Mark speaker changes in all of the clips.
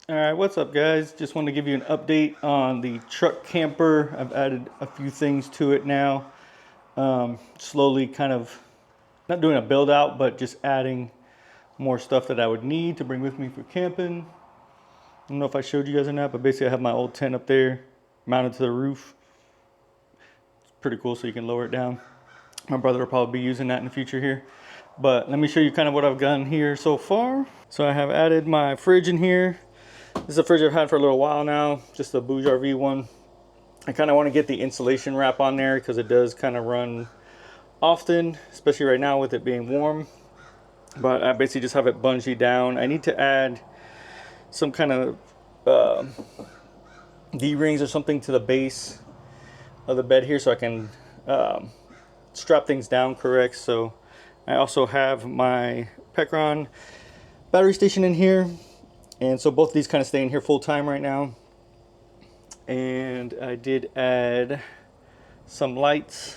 Speaker 1: All right, what's up, guys? Just wanted to give you an update on the truck camper. I've added a few things to it now. Slowly kind of not doing a build out, but just adding more stuff that I would need to bring with me for camping. I don't know if I showed you guys or not, but basically I have my old tent up there mounted to the roof. It's pretty cool, so you can lower it down. My brother will probably be using that in the future here. But let me show you kind of what I've done here so far. So I have added my fridge in here. This is a fridge I've had for a little while now, just a Bouge RV one. I kind of want to get the insulation wrap on there because it does kind of run often, especially right now with it being warm. But I basically just have it bungee down. I need to add some kind of D-rings or something to the base of the bed here so I can strap things down correct. So I also have my Pecron battery station in here. And so both of these kind of stay in here full time right now. And I did add some lights.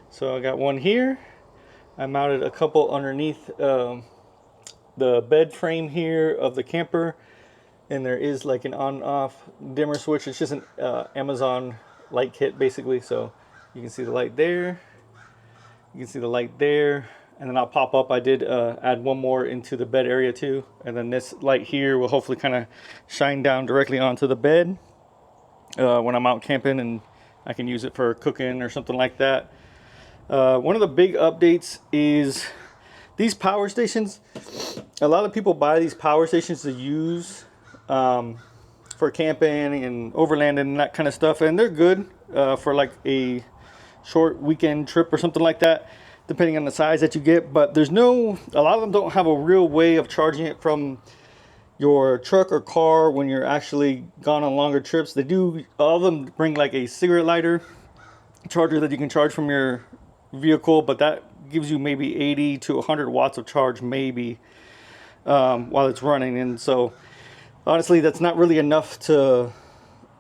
Speaker 1: So I got one here. I mounted a couple underneath the bed frame here of the camper. And there is like an on-off dimmer switch. It's just an Amazon light kit basically. So you can see the light there. You can see the light there. And then I'll pop up. I did add one more into the bed area too. And then this light here will hopefully kind of shine down directly onto the bed when I'm out camping, and I can use it for cooking or something like that. One of the big updates is these power stations. A lot of people buy these power stations to use for camping and overlanding and that kind of stuff. And they're good for like a short weekend trip or something like that, depending on the size that you get. But a lot of them don't have a real way of charging it from your truck or car when you're actually gone on longer trips. They do, all of them bring like a cigarette lighter charger that you can charge from your vehicle, but that gives you maybe 80 to 100 watts of charge maybe while it's running. And so honestly, that's not really enough to,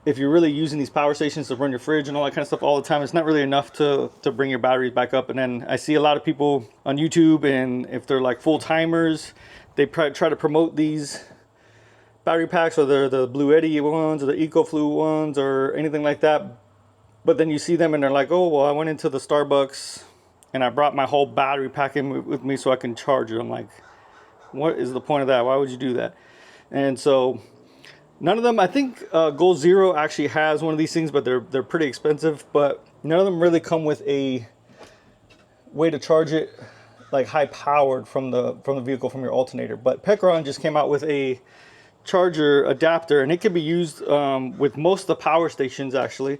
Speaker 1: if you're really using these power stations to run your fridge and all that kind of stuff all the time, it's not really enough to bring your batteries back up. And then I see a lot of people on YouTube, and if they're like full timers, they try to promote these battery packs, or they're the Blue Eddy ones or the EcoFlu ones or anything like that. But then you see them and they're like, oh, well, I went into the Starbucks and I brought my whole battery pack in with me so I can charge it. I'm like, what is the point of that? Why would you do that? And so none of them, I think Goal Zero actually has one of these things, but they're pretty expensive. But none of them really come with a way to charge it like high powered from the vehicle, from your alternator. But Pecron just came out with a charger adapter, and it can be used with most of the power stations actually.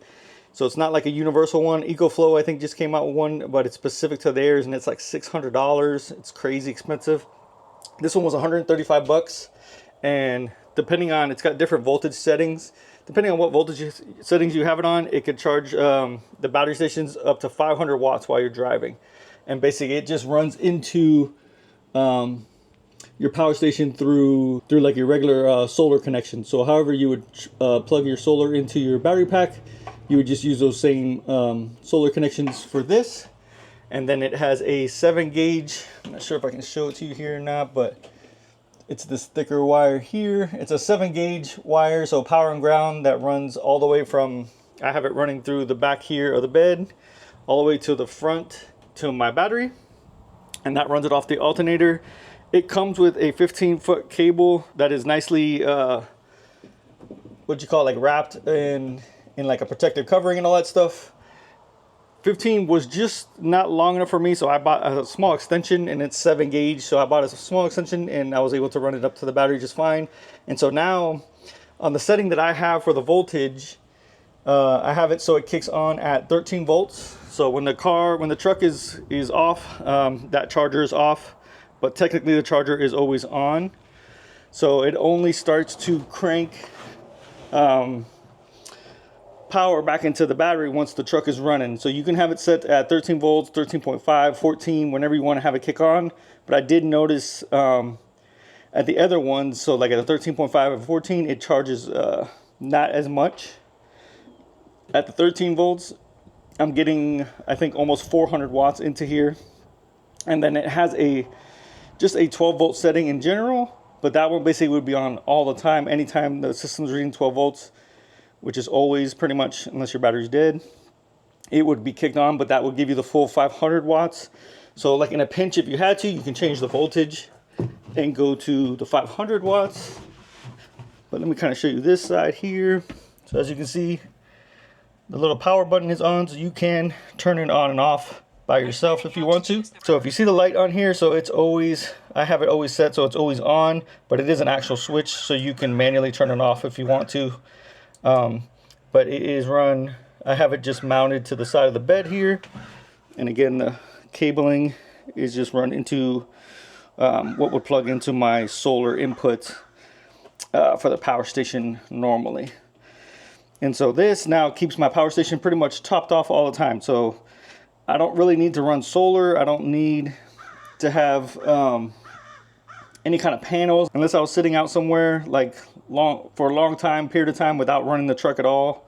Speaker 1: So it's not like a universal one. EcoFlow I think just came out with one, but it's specific to theirs, and it's like $600. It's crazy expensive. This one was 135 bucks, and depending on, it's got different voltage settings. Depending on what voltage settings you have it on, it could charge the battery stations up to 500 watts while you're driving. And basically it just runs into your power station through like your regular solar connection. So however you would plug your solar into your battery pack, you would just use those same solar connections for this. And then it has a 7 gauge, I'm not sure if I can show it to you here or not, but it's this thicker wire here. It's a 7 gauge wire, so power and ground, that runs all the way from, I have it running through the back here of the bed, all the way to the front to my battery. And that runs it off the alternator. It comes with a 15-foot cable that is nicely, like wrapped in like a protective covering and all that stuff. 15 was just not long enough for me, so I bought a small extension, and it's 7 gauge. So I bought a small extension, and I was able to run it up to the battery just fine. And so now, on the setting that I have for the voltage, I have it so it kicks on at 13 volts. So when the truck is off, that charger is off, but technically the charger is always on. So it only starts to crank power back into the battery once the truck is running. So you can have it set at 13 volts, 13.5, 14, whenever you want to have it kick on. But I did notice at the other ones, so like at the 13.5 and 14, it charges not as much. At the 13 volts, I'm getting, I think, almost 400 watts into here. And then it has just a 12 volt setting in general, But that one basically would be on all the time, anytime the system's reading 12 volts, which is always pretty much, unless your battery's dead, it would be kicked on, but that would give you the full 500 watts. So like in a pinch, if you had to, you can change the voltage and go to the 500 watts. But let me kind of show you this side here. So as you can see, the little power button is on, so you can turn it on and off by yourself if you want to. So if you see the light on here, so it's always, I have it always set so it's always on, but it is an actual switch, so you can manually turn it off if you want to. But it is run, I have it just mounted to the side of the bed here. And again, the cabling is just run into what would plug into my solar input for the power station normally. And so this now keeps my power station pretty much topped off all the time. So I don't really need to run solar. I don't need to have any kind of panels unless I was sitting out somewhere like for a long time period of time without running the truck at all.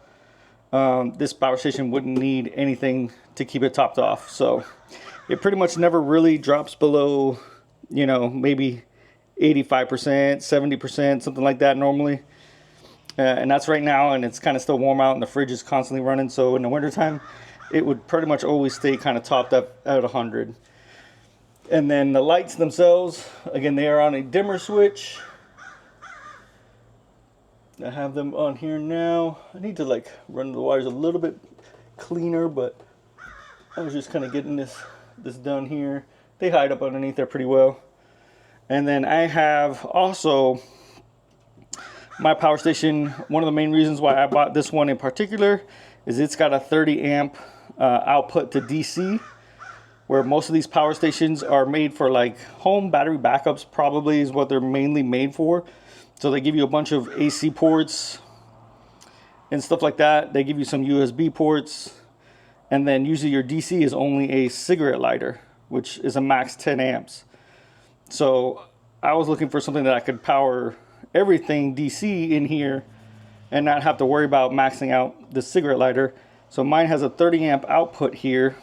Speaker 1: This power station wouldn't need anything to keep it topped off. So it pretty much never really drops below, you know, maybe 85%, 70%, something like that normally. And that's right now, and it's kind of still warm out and the fridge is constantly running. So in the wintertime, it would pretty much always stay kind of topped up at 100. And then the lights themselves, again, they are on a dimmer switch. I have them on here now. I need to like run the wires a little bit cleaner, but I was just kind of getting this done here. They hide up underneath there pretty well. And then I have also my power station. One of the main reasons why I bought this one in particular is it's got a 30 amp output to DC, where most of these power stations are made for like home battery backups, probably is what they're mainly made for. So they give you a bunch of AC ports and stuff like that. They give you some USB ports, and then usually your DC is only a cigarette lighter, which is a max 10 amps. So I was looking for something that I could power everything DC in here and not have to worry about maxing out the cigarette lighter. So mine has a 30 amp output here,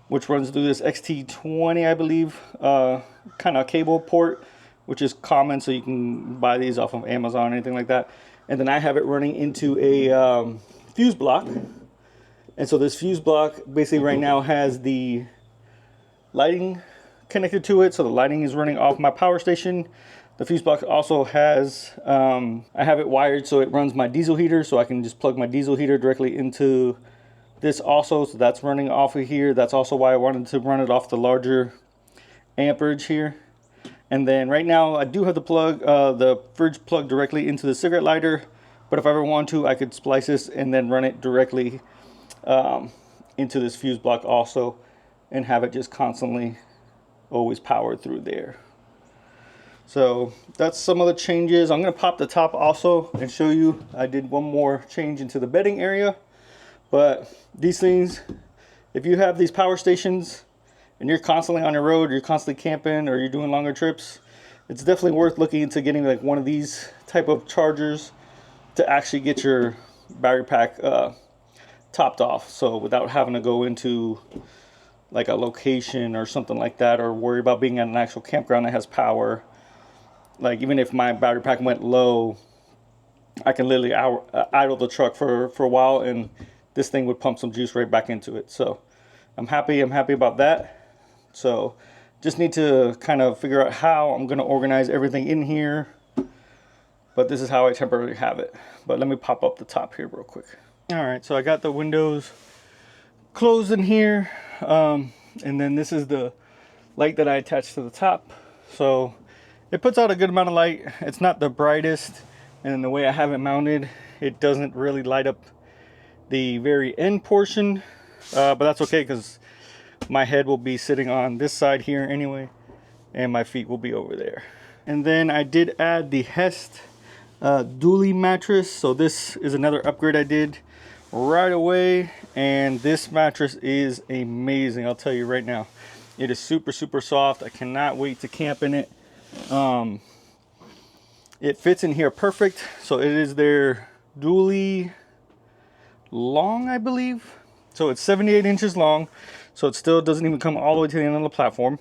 Speaker 1: which runs through this XT20, I believe, kind of cable port, which is common, so you can buy these off of Amazon or anything like that. And then I have it running into a fuse block. And so this fuse block basically right now has the lighting connected to it, so the lighting is running off my power station. The fuse block also has, I have it wired so it runs my diesel heater, so I can just plug my diesel heater directly into this also, so that's running off of here. That's also why I wanted to run it off the larger amperage here. And then right now I do have the plug, the fridge plugged directly into the cigarette lighter, but if I ever want to, I could splice this and then run it directly into this fuse block also, and have it just constantly always powered through there. So that's some of the changes. I'm going to pop the top also and show you. I did one more change into the bedding area. But these things, if you have these power stations and you're constantly on the road, or you're constantly camping, or you're doing longer trips, it's definitely worth looking into getting like one of these type of chargers to actually get your battery pack topped off. So without having to go into like a location or something like that, or worry about being at an actual campground that has power. Like even if my battery pack went low, I can literally idle the truck for a while, and this thing would pump some juice right back into it. So I'm happy about that. So just need to kind of figure out how I'm going to organize everything in here. But this is how I temporarily have it. But let me pop up the top here real quick. All right, so I got the windows closed in here. And then this is the light that I attached to the top. So it puts out a good amount of light. It's not the brightest, and the way I have it mounted, it doesn't really light up the very end portion, but that's okay because my head will be sitting on this side here anyway, and my feet will be over there. And then I did add the Hest dually mattress. So this is another upgrade I did right away, and this mattress is amazing. I'll tell you right now, it is super soft. I cannot wait to camp in it. It fits in here perfect. So it is their dually long, I believe. So it's 78 inches long, so it still doesn't even come all the way to the end of the platform.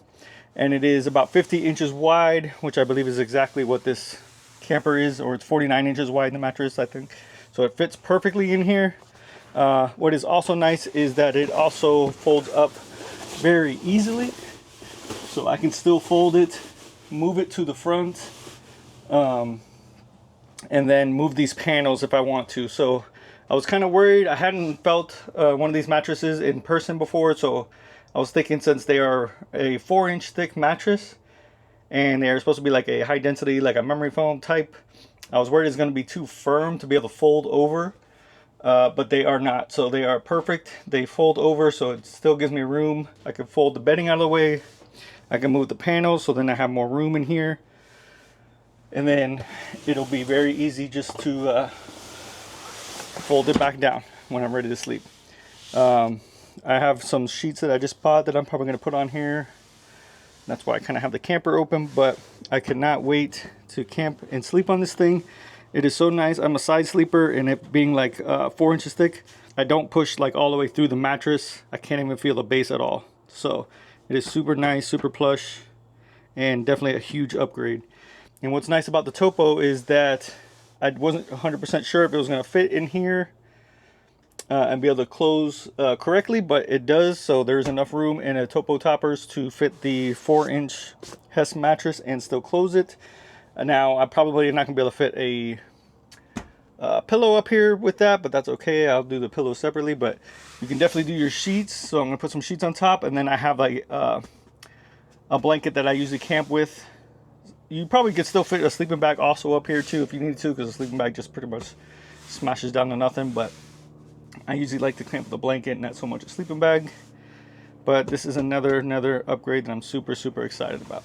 Speaker 1: and it is about 50 inches wide, which I believe is exactly what this camper is, or it's 49 inches wide in the mattress, I think. So it fits perfectly in here. What is also nice is that it also folds up very easily. So I can still fold it, move it to the front, and then move these panels if I want to. So I was kind of worried. I hadn't felt one of these mattresses in person before, so I was thinking, since they are a 4-inch thick mattress and they're supposed to be like a high density, like a memory foam type, I was worried it's going to be too firm to be able to fold over, but they are not. So they are perfect. They fold over, so it still gives me room. I can fold the bedding out of the way. I can move the panels, so then I have more room in here. And then it'll be very easy just to fold it back down when I'm ready to sleep. I have some sheets that I just bought that I'm probably going to put on here. That's why I kind of have the camper open, but I cannot wait to camp and sleep on this thing. It is so nice. I'm a side sleeper, and it being like 4 inches thick, I don't push like all the way through the mattress. I can't even feel the base at all. So it is super nice, super plush, and definitely a huge upgrade. And what's nice about the Topo is that I wasn't 100% sure if it was going to fit in here and be able to close correctly, but it does. So there's enough room in a Topo toppers to fit the 4-inch Hess mattress and still close it. Now I probably not gonna be able to fit a pillow up here with that, but that's okay. I'll do the pillow separately, but you can definitely do your sheets. So I'm gonna put some sheets on top, and then I have like a blanket that I usually camp with. You probably could still fit a sleeping bag also up here too if you need to, because the sleeping bag just pretty much smashes down to nothing. But I usually like to camp with a blanket, not so much a sleeping bag. But this is another upgrade that I'm super excited about.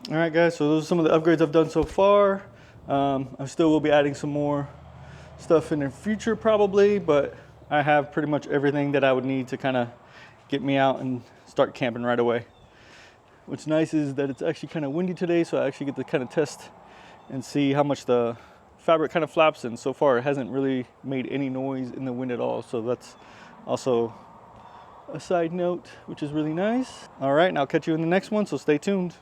Speaker 1: All right, guys, so those are some of the upgrades I've done so far. I still will be adding some more stuff in the future probably, but I have pretty much everything that I would need to kind of get me out and start camping right away. What's nice is that it's actually kind of windy today, so I actually get to kind of test and see how much the fabric kind of flaps, and so far it hasn't really made any noise in the wind at all. So that's also a side note, which is really nice. All right, and I'll catch you in the next one, so stay tuned.